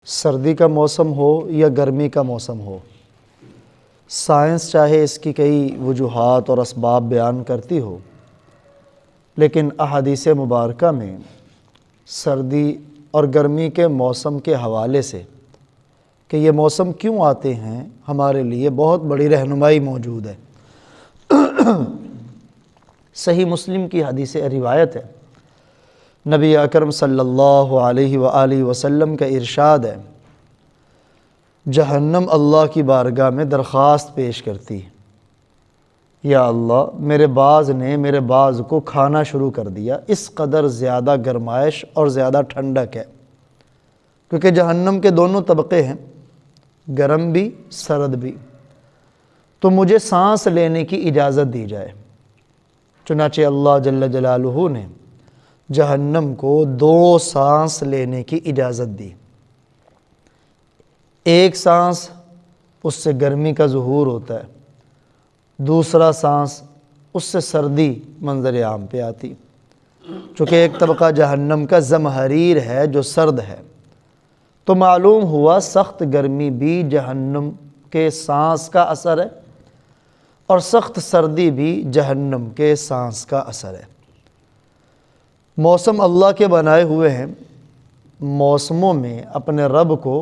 سردی کا موسم ہو یا گرمی کا موسم ہو، سائنس چاہے اس کی کئی وجوہات اور اسباب بیان کرتی ہو، لیکن احادیث مبارکہ میں سردی اور گرمی کے موسم کے حوالے سے کہ یہ موسم کیوں آتے ہیں ہمارے لیے بہت بڑی رہنمائی موجود ہے۔ صحیح مسلم کی حدیث روایت ہے، نبی اکرم صلی اللہ علیہ وآلہ وسلم کا ارشاد ہے، جہنم اللہ کی بارگاہ میں درخواست پیش کرتی ہے، یا اللہ میرے باز نے میرے باز کو کھانا شروع کر دیا، اس قدر زیادہ گرمائش اور زیادہ ٹھنڈک ہے، کیونکہ جہنم کے دونوں طبقے ہیں، گرم بھی سرد بھی، تو مجھے سانس لینے کی اجازت دی جائے۔ چنانچہ اللہ جل جلالہ نے جہنم کو 2 سانس لینے کی اجازت دی۔ ایک سانس اس سے گرمی کا ظہور ہوتا ہے، دوسرا سانس اس سے سردی منظر عام پہ آتی، چونکہ ایک طبقہ جہنم کا زمہریر ہے جو سرد ہے، تو معلوم ہوا سخت گرمی بھی جہنم کے سانس کا اثر ہے اور سخت سردی بھی جہنم کے سانس کا اثر ہے۔ موسم اللہ کے بنائے ہوئے ہیں، موسموں میں اپنے رب کو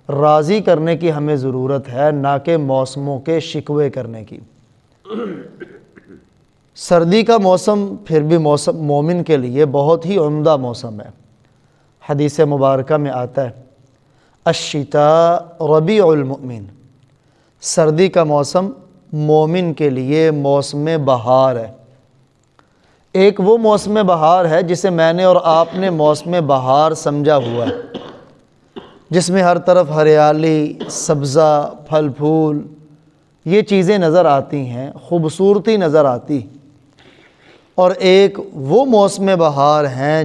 راضی کرنے کی ہمیں ضرورت ہے، نہ کہ موسموں کے شکوے کرنے کی۔ سردی کا موسم پھر بھی موسم مومن کے لیے بہت ہی عمدہ موسم ہے۔ حدیث مبارکہ میں آتا ہے، الشتاء ربیع المؤمن، سردی کا موسم مومن کے لیے موسم بہار ہے۔ ایک وہ موسم بہار ہے جسے میں نے اور آپ نے موسم بہار سمجھا ہوا ہے، جس میں ہر طرف ہریالی، سبزہ، پھل پھول، یہ چیزیں نظر آتی ہیں، خوبصورتی نظر آتی۔ اور ایک وہ موسم بہار ہیں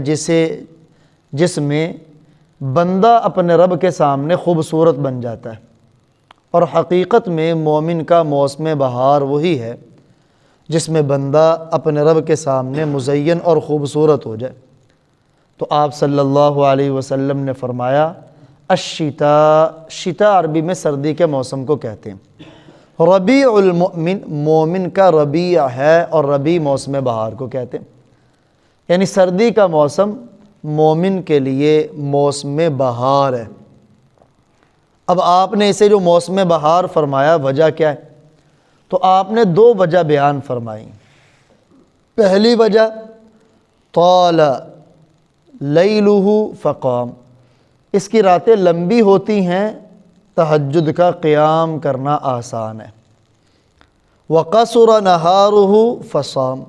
جس میں بندہ اپنے رب کے سامنے خوبصورت بن جاتا ہے، اور حقیقت میں مومن کا موسم بہار وہی ہے جس میں بندہ اپنے رب کے سامنے مزین اور خوبصورت ہو جائے۔ تو آپ صلی اللہ علیہ وسلم نے فرمایا، الشتاء، شتاء عربی میں سردی کے موسم کو کہتے ہیں، ربیع المؤمن، مومن کا ربیع ہے، اور ربیع موسم بہار کو کہتے ہیں، یعنی سردی کا موسم مومن کے لیے موسم بہار ہے۔ اب آپ نے اسے جو موسم بہار فرمایا، وجہ کیا ہے؟ تو آپ نے 2 وجہ بیان فرمائی۔ پہلی وجہ، طال لیلہ فقام، اس کی راتیں لمبی ہوتی ہیں، تہجد کا قیام کرنا آسان ہے۔ وقصر نہارہ فصام،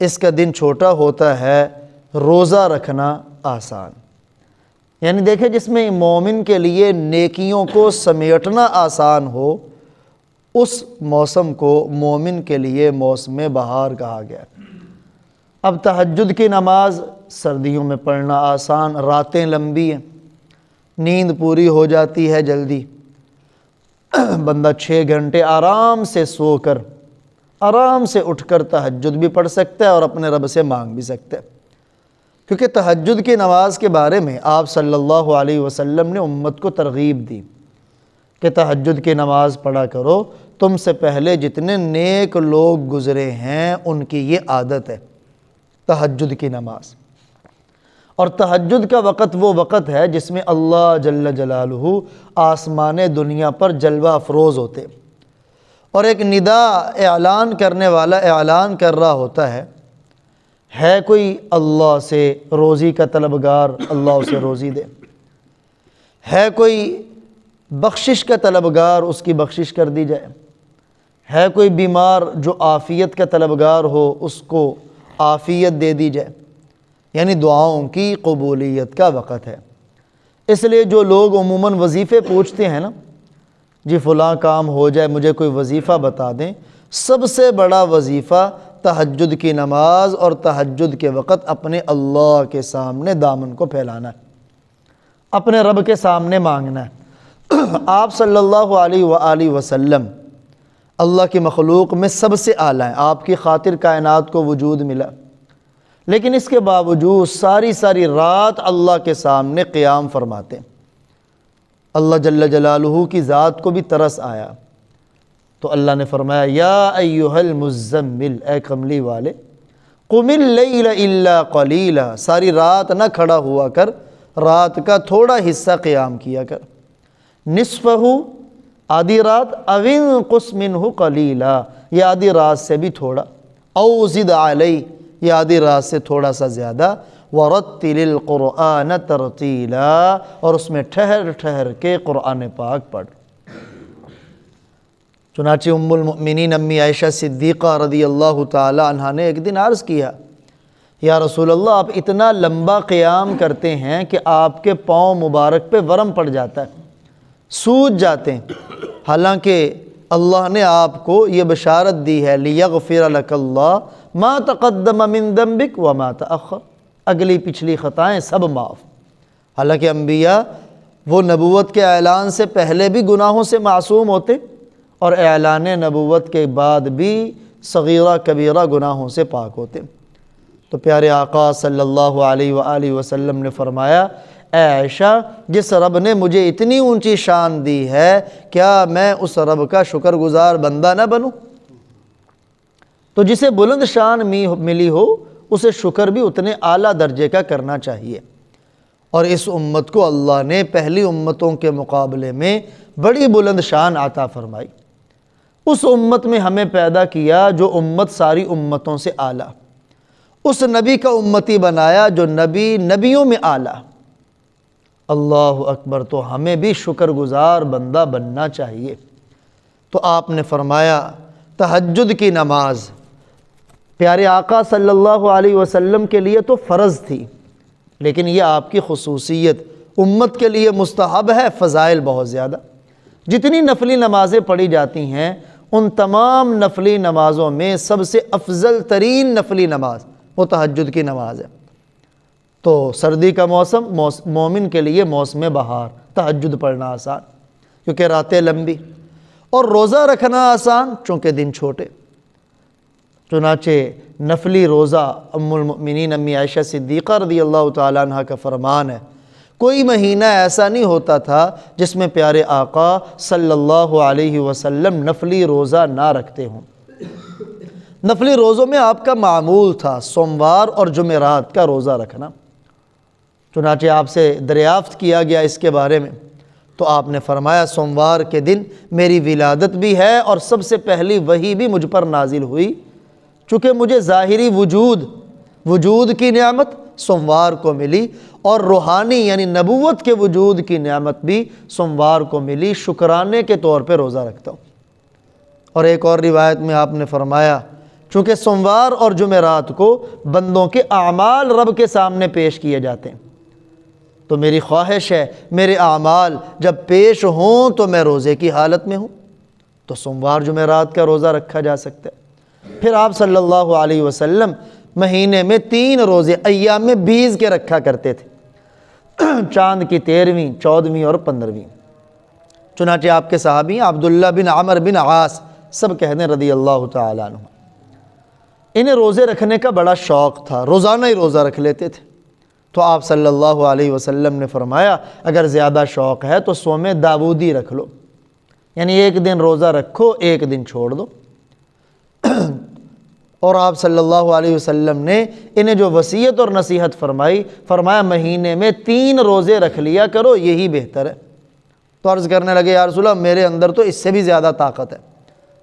اس کا دن چھوٹا ہوتا ہے، روزہ رکھنا آسان۔ یعنی دیکھیں، جس میں مومن کے لیے نیکیوں کو سمیٹنا آسان ہو، اس موسم کو مومن کے لیے موسم بہار کہا گیا۔ اب تہجد کی نماز سردیوں میں پڑھنا آسان، راتیں لمبی ہیں، نیند پوری ہو جاتی ہے جلدی، بندہ 6 گھنٹے آرام سے سو کر آرام سے اٹھ کر تہجد بھی پڑھ سکتا ہے اور اپنے رب سے مانگ بھی سکتا ہے، کیونکہ تہجد کی نماز کے بارے میں آپ صلی اللہ علیہ وسلم نے امت کو ترغیب دی کہ تہجد کی نماز پڑھا کرو، تم سے پہلے جتنے نیک لوگ گزرے ہیں ان کی یہ عادت ہے تہجد کی نماز۔ اور تہجد کا وقت وہ وقت ہے جس میں اللہ جل جلالہ آسمان دنیا پر جلوہ افروز ہوتے، اور ایک ندا اعلان کرنے والا اعلان کر رہا ہوتا ہے کوئی اللہ سے روزی کا طلبگار، اللہ اسے روزی دے، ہے کوئی بخشش کا طلبگار، اس کی بخشش کر دی جائے، ہے کوئی بیمار جو عافیت کا طلبگار ہو، اس کو عافیت دے دی جائے، یعنی دعاؤں کی قبولیت کا وقت ہے۔ اس لیے جو لوگ عموماً وظیفے پوچھتے ہیں نا، جی فلاں کام ہو جائے، مجھے کوئی وظیفہ بتا دیں، سب سے بڑا وظیفہ تہجد کی نماز اور تہجد کے وقت اپنے اللہ کے سامنے دامن کو پھیلانا ہے، اپنے رب کے سامنے مانگنا ہے۔ آپ صلی اللہ علیہ وآلہ وسلم اللہ کی مخلوق میں سب سے اعلیٰ ہیں، آپ کی خاطر کائنات کو وجود ملا، لیکن اس کے باوجود ساری رات اللہ کے سامنے قیام فرماتے ہیں۔ اللہ جل جلالہ کی ذات کو بھی ترس آیا تو اللہ نے فرمایا یا ایھا المزمل، اے کملی والے، قم اللیل الا قلیلا، ساری رات نہ کھڑا ہوا کر، رات کا تھوڑا حصہ قیام کیا کر، نصفہ، آدھی رات، او انقص منہ قلیلا، یا آدھی رات سے بھی تھوڑا، او زد علیہ، یا آدھی رات سے تھوڑا سا زیادہ، ورتل القرآن ترتیلا، اور اس میں ٹھہر ٹھہر کے قرآن پاک پڑھ۔ چنانچہ ام المؤمنین امی عائشہ صدیقہ رضی اللہ تعالی عنہا نے ایک دن عرض کیا، یا رسول اللہ، آپ اتنا لمبا قیام کرتے ہیں کہ آپ کے پاؤں مبارک پہ ورم پڑ جاتا ہے، سوج جاتے ہیں، حالانکہ اللہ نے آپ کو یہ بشارت دی ہے لیغفر لک اللہ ما تقدم من ذنبک وما تأخر، اگلی پچھلی خطائیں سب معاف۔ حالانکہ انبیاء وہ نبوت کے اعلان سے پہلے بھی گناہوں سے معصوم ہوتے اور اعلان نبوت کے بعد بھی صغیرہ کبیرہ گناہوں سے پاک ہوتے۔ تو پیارے آقا صلی اللہ علیہ وآلہ وسلم نے فرمایا، اے عائشہ، جس رب نے مجھے اتنی اونچی شان دی ہے، کیا میں اس رب کا شکر گزار بندہ نہ بنوں؟ تو جسے بلند شان ملی ہو اسے شکر بھی اتنے اعلیٰ درجے کا کرنا چاہیے۔ اور اس امت کو اللہ نے پہلی امتوں کے مقابلے میں بڑی بلند شان عطا فرمائی۔ اس امت میں ہمیں پیدا کیا جو امت ساری امتوں سے اعلیٰ، اس نبی کا امتی بنایا جو نبی نبیوں میں اعلیٰ۔ اللہ اکبر، تو ہمیں بھی شکر گزار بندہ بننا چاہیے۔ تو آپ نے فرمایا تہجد کی نماز پیارے آقا صلی اللہ علیہ وسلم کے لیے تو فرض تھی، لیکن یہ آپ کی خصوصیت، امت کے لیے مستحب ہے، فضائل بہت زیادہ۔ جتنی نفلی نمازیں پڑھی جاتی ہیں ان تمام نفلی نمازوں میں سب سے افضل ترین نفلی نماز وہ تہجد کی نماز ہے۔ تو سردی کا موسم مومن کے لیے موسم بہار، تہجد پڑھنا آسان کیونکہ راتیں لمبی، اور روزہ رکھنا آسان چونکہ دن چھوٹے۔ چنانچہ نفلی روزہ ام المؤمنین امی عائشہ صدیقہ رضی اللہ تعالیٰ عنہ کا فرمان ہے، کوئی مہینہ ایسا نہیں ہوتا تھا جس میں پیارے آقا صلی اللہ علیہ وسلم نفلی روزہ نہ رکھتے ہوں۔ نفلی روزوں میں آپ کا معمول تھا سوموار اور جمعرات کا روزہ رکھنا۔ چنانچہ آپ سے دریافت کیا گیا اس کے بارے میں تو آپ نے فرمایا سوموار کے دن میری ولادت بھی ہے اور سب سے پہلی وحی بھی مجھ پر نازل ہوئی، چونکہ مجھے ظاہری وجود کی نعمت سوموار کو ملی اور روحانی یعنی نبوت کے وجود کی نعمت بھی سوموار کو ملی، شکرانے کے طور پہ روزہ رکھتا ہوں۔ اور ایک اور روایت میں آپ نے فرمایا چونکہ سوموار اور جمعرات کو بندوں کے اعمال رب کے سامنے پیش کیے جاتے ہیں، تو میری خواہش ہے میرے اعمال جب پیش ہوں تو میں روزے کی حالت میں ہوں، تو سوموار جمعرات کا روزہ رکھا جا سکتا ہے۔ پھر آپ صلی اللہ علیہ وسلم مہینے میں 3 روزے ایام میں بیز کے رکھا کرتے تھے، چاند کی 13ویں، 14ویں اور 15ویں۔ چنانچہ آپ کے صحابی عبداللہ بن عمر بن عاص سب کہتے ہیں رضی اللہ تعالیٰ عنہ، انہیں روزے رکھنے کا بڑا شوق تھا، روزانہ ہی روزہ رکھ لیتے تھے۔ تو آپ صلی اللہ علیہ وسلم نے فرمایا اگر زیادہ شوق ہے تو صوم داودی رکھ لو، یعنی ایک دن روزہ رکھو ایک دن چھوڑ دو۔ اور آپ صلی اللہ علیہ وسلم نے انہیں جو وصیت اور نصیحت فرمایا مہینے میں 3 روزے رکھ لیا کرو، یہی بہتر ہے۔ تو عرض کرنے لگے یا رسول اللہ میرے اندر تو اس سے بھی زیادہ طاقت ہے،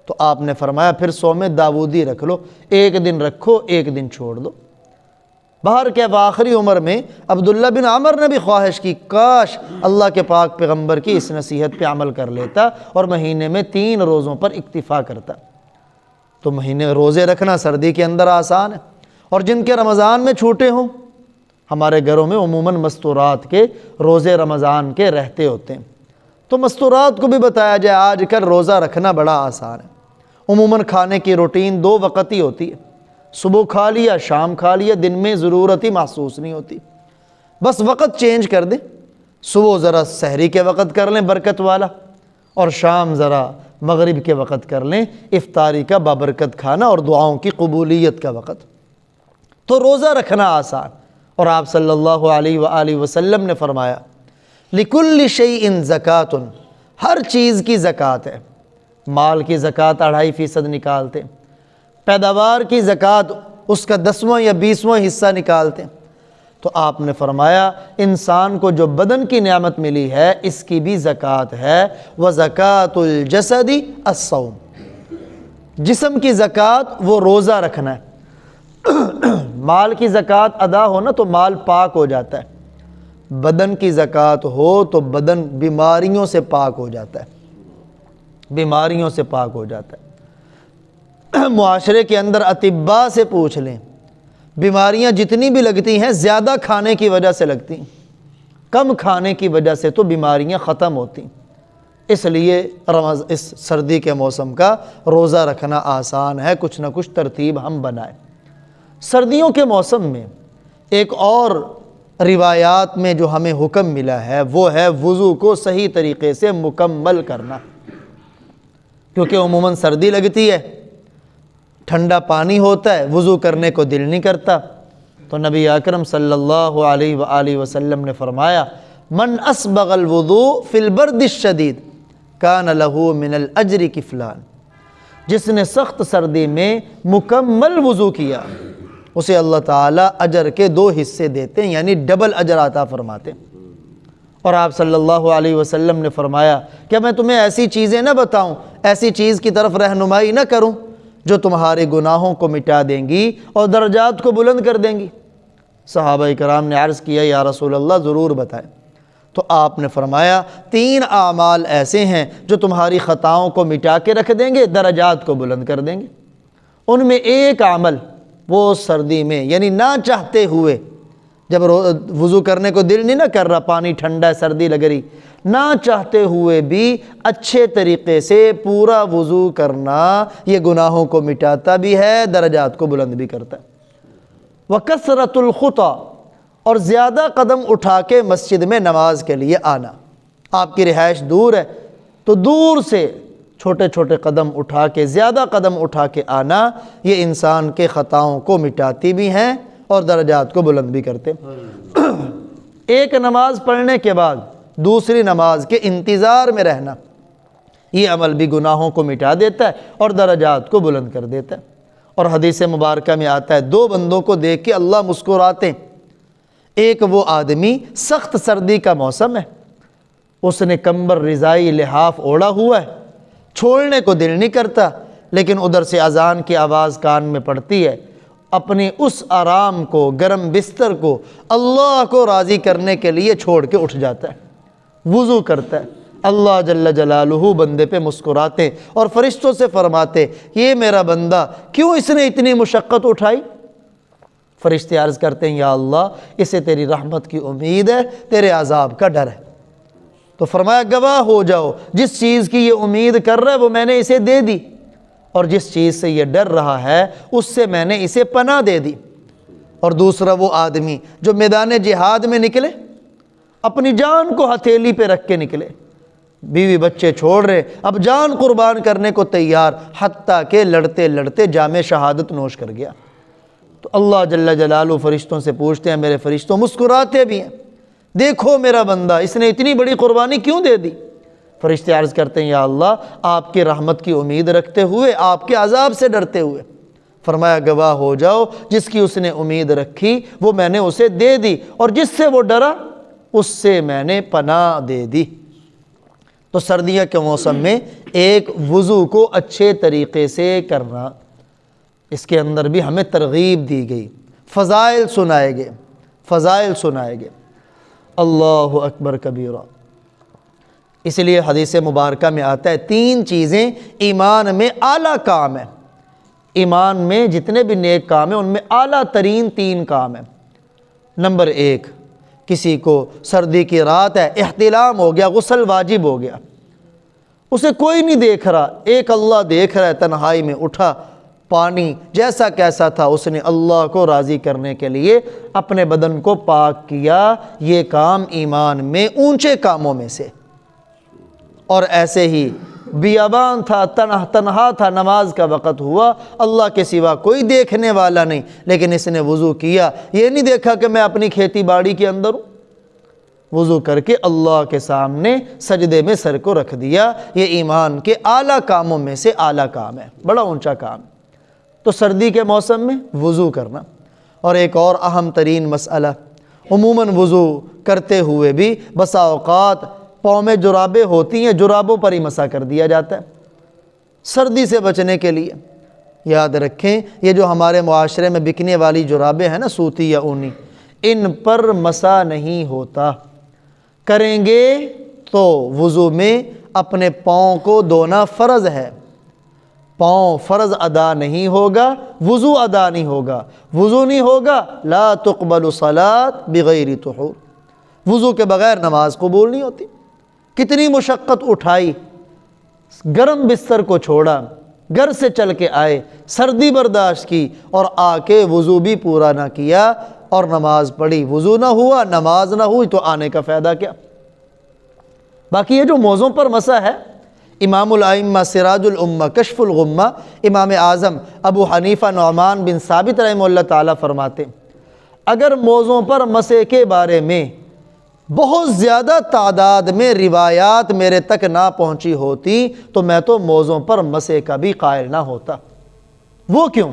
تو آپ نے فرمایا پھر صوم داودی رکھ لو، ایک دن رکھو ایک دن چھوڑ دو۔ باہر کے آخری عمر میں عبداللہ بن عمر نے بھی خواہش کی کاش اللہ کے پاک پیغمبر کی اس نصیحت پہ عمل کر لیتا اور مہینے میں 3 روزوں پر اکتفا کرتا۔ تو مہینے روزے رکھنا سردی کے اندر آسان ہے، اور جن کے رمضان میں چھوٹے ہوں، ہمارے گھروں میں عموماً مستورات کے روزے رمضان کے رہتے ہوتے ہیں، تو مستورات کو بھی بتایا جائے آج کل روزہ رکھنا بڑا آسان ہے۔ عموماً کھانے کی روٹین 2 وقت ہی ہوتی ہے، صبح کھا لیا شام کھا لیا، دن میں ضرورت ہی محسوس نہیں ہوتی، بس وقت چینج کر دیں، صبح ذرا سحری کے وقت کر لیں برکت والا، اور شام ذرا مغرب کے وقت کر لیں افطاری کا بابرکت کھانا اور دعاؤں کی قبولیت کا وقت۔ تو روزہ رکھنا آسان، اور آپ صلی اللہ علیہ وآلہ وسلم نے فرمایا لِكُلِّ شَيْءٍ زَكَاتٌ، ہر چیز کی زکوٰۃ ہے۔ مال کی زکوٰۃ 2.5% نکالتے، پیداوار کی زکوٰۃ اس کا 10واں یا 20واں حصہ نکالتے۔ تو آپ نے فرمایا انسان کو جو بدن کی نعمت ملی ہے اس کی بھی زکوٰۃ ہے۔ وَزَكَاةُ الْجَسَدِ الصَّوْمُ، جسم کی زکوٰۃ وہ روزہ رکھنا ہے۔ مال کی زکوٰۃ ادا ہو نا تو مال پاک ہو جاتا ہے، بدن کی زکوٰۃ ہو تو بدن بیماریوں سے پاک ہو جاتا ہے، بیماریوں سے پاک ہو جاتا ہے۔ معاشرے کے اندر اطباء سے پوچھ لیں، بیماریاں جتنی بھی لگتی ہیں زیادہ کھانے کی وجہ سے لگتی ہیں، کم کھانے کی وجہ سے تو بیماریاں ختم ہوتی ہیں۔ اس لیے اس سردی کے موسم کا روزہ رکھنا آسان ہے، کچھ نہ کچھ ترتیب ہم بنائیں۔ سردیوں کے موسم میں ایک اور روایات میں جو ہمیں حکم ملا ہے وہ ہے وضو کو صحیح طریقے سے مکمل کرنا، کیونکہ عموماً سردی لگتی ہے، ٹھنڈا پانی ہوتا ہے، وضو کرنے کو دل نہیں کرتا۔ تو نبی اکرم صلی اللہ علیہ وآلہ وسلم نے فرمایا من اسبغ الوضوء فی البرد الشدید کان لہ من الاجر کفلان، جس نے سخت سردی میں مکمل وضو کیا اسے اللہ تعالیٰ اجر کے 2 حصے دیتے ہیں، یعنی ڈبل اجر عطا فرماتے ہیں۔ اور آپ صلی اللہ علیہ وسلم نے فرمایا کیا میں تمہیں ایسی چیزیں نہ بتاؤں، ایسی چیز کی طرف رہنمائی نہ کروں جو تمہارے گناہوں کو مٹا دیں گی اور درجات کو بلند کر دیں گی؟ صحابہ کرام نے عرض کیا یا رسول اللہ ضرور بتائیں۔ تو آپ نے فرمایا 3 اعمال ایسے ہیں جو تمہاری خطاؤں کو مٹا کے رکھ دیں گے، درجات کو بلند کر دیں گے۔ ان میں ایک عمل وہ سردی میں یعنی نہ چاہتے ہوئے، جب وضو کرنے کو دل نہیں نہ کر رہا، پانی ٹھنڈا ہے، سردی لگ رہی، نہ چاہتے ہوئے بھی اچھے طریقے سے پورا وضو کرنا یہ گناہوں کو مٹاتا بھی ہے، درجات کو بلند بھی کرتا ہے۔ وَكَثْرَةُ الْخُطَى، اور زیادہ قدم اٹھا کے مسجد میں نماز کے لیے آنا۔ آپ کی رہائش دور ہے تو دور سے چھوٹے چھوٹے قدم اٹھا کے، زیادہ قدم اٹھا کے آنا، یہ انسان کے خطاؤں کو مٹاتی بھی ہیں اور درجات کو بلند بھی کرتے۔ ایک نماز پڑھنے کے بعد دوسری نماز کے انتظار میں رہنا، یہ عمل بھی گناہوں کو مٹا دیتا ہے اور درجات کو بلند کر دیتا ہے۔ اور حدیث مبارکہ میں آتا ہے 2 بندوں کو دیکھ کے اللہ مسکراتے ہیں۔ ایک وہ آدمی، سخت سردی کا موسم ہے، اس نے کمبل رضائی لحاف اوڑھا ہوا ہے، چھوڑنے کو دل نہیں کرتا، لیکن ادھر سے اذان کی آواز کان میں پڑتی ہے، اپنی اس آرام کو، گرم بستر کو اللہ کو راضی کرنے کے لیے چھوڑ کے اٹھ جاتا ہے، وضو کرتا ہے۔ اللہ جل جلالہ بندے پہ مسکراتے اور فرشتوں سے فرماتے یہ میرا بندہ کیوں اس نے اتنی مشقت اٹھائی؟ فرشتے عرض کرتے ہیں یا اللہ اسے تیری رحمت کی امید ہے، تیرے عذاب کا ڈر ہے۔ تو فرمایا گواہ ہو جاؤ جس چیز کی یہ امید کر رہا ہے وہ میں نے اسے دے دی، اور جس چیز سے یہ ڈر رہا ہے اس سے میں نے اسے پناہ دے دی۔ اور دوسرا وہ آدمی جو میدان جہاد میں نکلے، اپنی جان کو ہتھیلی پہ رکھ کے نکلے، بیوی بچے چھوڑ رہے، اب جان قربان کرنے کو تیار، حتیٰ کہ لڑتے لڑتے جام شہادت نوش کر گیا۔ تو اللہ جل جلالہ فرشتوں سے پوچھتے ہیں، میرے فرشتوں مسکراتے بھی ہیں، دیکھو میرا بندہ اس نے اتنی بڑی قربانی کیوں دے دی؟ فرشتے عرض کرتے ہیں یا اللہ آپ کی رحمت کی امید رکھتے ہوئے، آپ کے عذاب سے ڈرتے ہوئے۔ فرمایا گواہ ہو جاؤ جس کی اس نے امید رکھی وہ میں نے اسے دے دی، اور جس سے وہ ڈرا اس سے میں نے پناہ دے دی۔ تو سردیوں کے موسم میں ایک وضو کو اچھے طریقے سے کرنا، اس کے اندر بھی ہمیں ترغیب دی گئی، فضائل سنائے گئے، فضائل سنائے گئے۔ اللہ اکبر کبیرہ۔ اس لیے حدیث مبارکہ میں آتا ہے 3 چیزیں ایمان میں اعلیٰ کام ہیں، ایمان میں جتنے بھی نیک کام ہیں ان میں اعلیٰ ترین 3 کام ہیں۔ نمبر 1، کسی کو سردی کی رات ہے، احتلام ہو گیا، غسل واجب ہو گیا، اسے کوئی نہیں دیکھ رہا، ایک اللہ دیکھ رہا ہے، تنہائی میں اٹھا، پانی جیسا کیسا تھا اس نے اللہ کو راضی کرنے کے لیے اپنے بدن کو پاک کیا، یہ کام ایمان میں اونچے کاموں میں سے۔ اور ایسے ہی بیابان تھا، تنہا تھا، نماز کا وقت ہوا، اللہ کے سوا کوئی دیکھنے والا نہیں، لیکن اس نے وضو کیا، یہ نہیں دیکھا کہ میں اپنی کھیتی باڑی کے اندر ہوں، وضو کر کے اللہ کے سامنے سجدے میں سر کو رکھ دیا۔ یہ ایمان کے اعلیٰ کاموں میں سے اعلیٰ کام ہے، بڑا اونچا کام۔ تو سردی کے موسم میں وضو کرنا۔ اور ایک اور اہم ترین مسئلہ، عموماً وضو کرتے ہوئے بھی بسا اوقات پاؤں میں جرابیں ہوتی ہیں، جرابوں پر ہی مسح کر دیا جاتا ہے سردی سے بچنے کے لیے۔ یاد رکھیں یہ جو ہمارے معاشرے میں بکنے والی جرابیں ہیں نا، سوتی یا اونی، ان پر مسح نہیں ہوتا۔ کریں گے تو وضو میں اپنے پاؤں کو دھونا فرض ہے، پاؤں فرض ادا نہیں ہوگا، وضو ادا نہیں ہوگا، وضو نہیں ہوگا لا تقبل صلاۃ بغیر طہور، وضو کے بغیر نماز قبول نہیں ہوتی۔ کتنی مشقت اٹھائی، گرم بستر کو چھوڑا، گھر سے چل کے آئے، سردی برداشت کی، اور آ کے وضو بھی پورا نہ کیا اور نماز پڑھی، وضو نہ ہوا، نماز نہ ہوئی، تو آنے کا فائدہ کیا؟ باقی یہ جو موضوع پر مسح ہے، امام الائمہ سراج الامہ کشف الغمہ امام اعظم ابو حنیفہ نعمان بن ثابت رحمہ اللہ تعالیٰ فرماتے ہیں اگر موضوع پر مسح کے بارے میں بہت زیادہ تعداد میں روایات میرے تک نہ پہنچی ہوتی تو میں تو موضوع پر مسح کا بھی قائل نہ ہوتا۔ وہ کیوں؟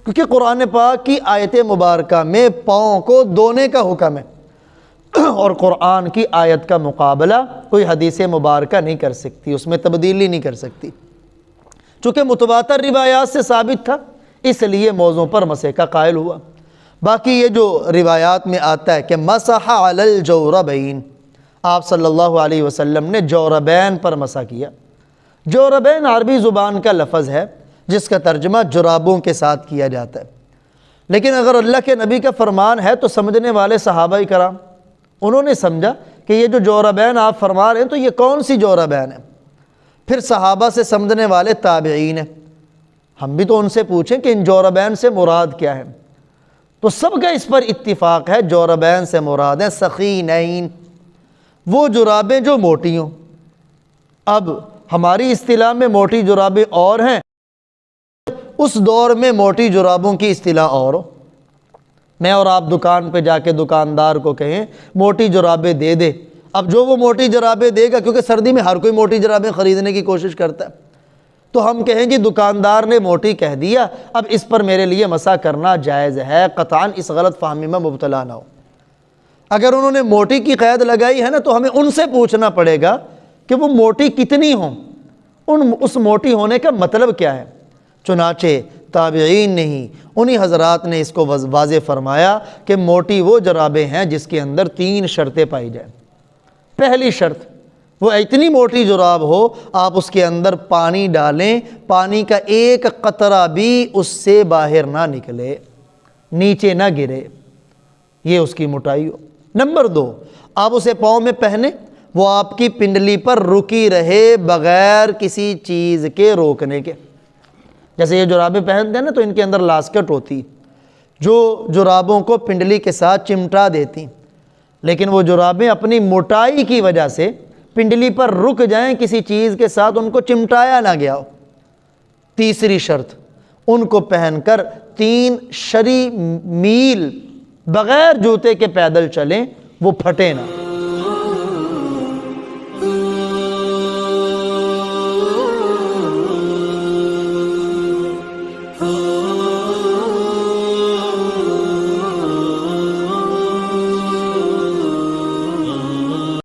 کیونکہ قرآن پاک کی آیت مبارکہ میں پاؤں کو دھونے کا حکم ہے، اور قرآن کی آیت کا مقابلہ کوئی حدیث مبارکہ نہیں کر سکتی، اس میں تبدیلی نہیں کر سکتی۔ چونکہ متواتر روایات سے ثابت تھا، اس لیے موضوع پر مسح کا قائل ہوا۔ باقی یہ جو روایات میں آتا ہے کہ مسح علی الجوربین، آپ صلی اللہ علیہ وسلم نے جوربین پر مسح کیا۔ جوربین عربی زبان کا لفظ ہے جس کا ترجمہ جرابوں کے ساتھ کیا جاتا ہے، لیکن اگر اللہ کے نبی کا فرمان ہے تو سمجھنے والے صحابہ کرام انہوں نے سمجھا کہ یہ جو جوربین آپ فرما رہے ہیں تو یہ کون سی جوربین ہے؟ پھر صحابہ سے سمجھنے والے تابعین ہیں، ہم بھی تو ان سے پوچھیں کہ ان جوربین سے مراد کیا ہے؟ تو سب کا اس پر اتفاق ہے جوربین سے مراد ہیں سخینین، وہ جرابیں جو موٹی ہوں۔ اب ہماری اصطلاح میں موٹی جرابیں اور ہیں، اس دور میں موٹی جرابوں کی اصطلاح اور ہو۔ میں اور آپ دکان پہ جا کے دکاندار کو کہیں موٹی جرابیں دے دے، اب جو وہ موٹی جرابیں دے گا، کیونکہ سردی میں ہر کوئی موٹی جرابیں خریدنے کی کوشش کرتا ہے، تو ہم کہیں گے دکاندار نے موٹی کہہ دیا، اب اس پر میرے لیے مسح کرنا جائز ہے، قطعاً اس غلط فہمی میں مبتلا نہ ہو۔ اگر انہوں نے موٹی کی قید لگائی ہے نا تو ہمیں ان سے پوچھنا پڑے گا کہ وہ موٹی کتنی ہوں، اس موٹی ہونے کا مطلب کیا ہے۔ چنانچہ تابعین نے ہی انہی حضرات نے اس کو واضح فرمایا کہ موٹی وہ جرابیں ہیں جس کے اندر 3 شرطیں پائی جائیں۔ پہلی شرط، وہ اتنی موٹی جراب ہو آپ اس کے اندر پانی ڈالیں، پانی کا ایک قطرہ بھی اس سے باہر نہ نکلے، نیچے نہ گرے، یہ اس کی موٹائی ہو۔ نمبر 2، آپ اسے پاؤں میں پہنیں، وہ آپ کی پنڈلی پر رکی رہے بغیر کسی چیز کے روکنے کے۔ جیسے یہ جرابیں پہنتے ہیں نا تو ان کے اندر لاسکٹ ہوتی جو جرابوں کو پنڈلی کے ساتھ چمٹا دیتی، لیکن وہ جرابیں اپنی موٹائی کی وجہ سے پنڈلی پر رک جائیں، کسی چیز کے ساتھ ان کو چمٹایا نہ گیا ہو۔ تیسری شرط، ان کو پہن کر 3 شرعی میل بغیر جوتے کے پیدل چلیں، وہ پھٹے نہ۔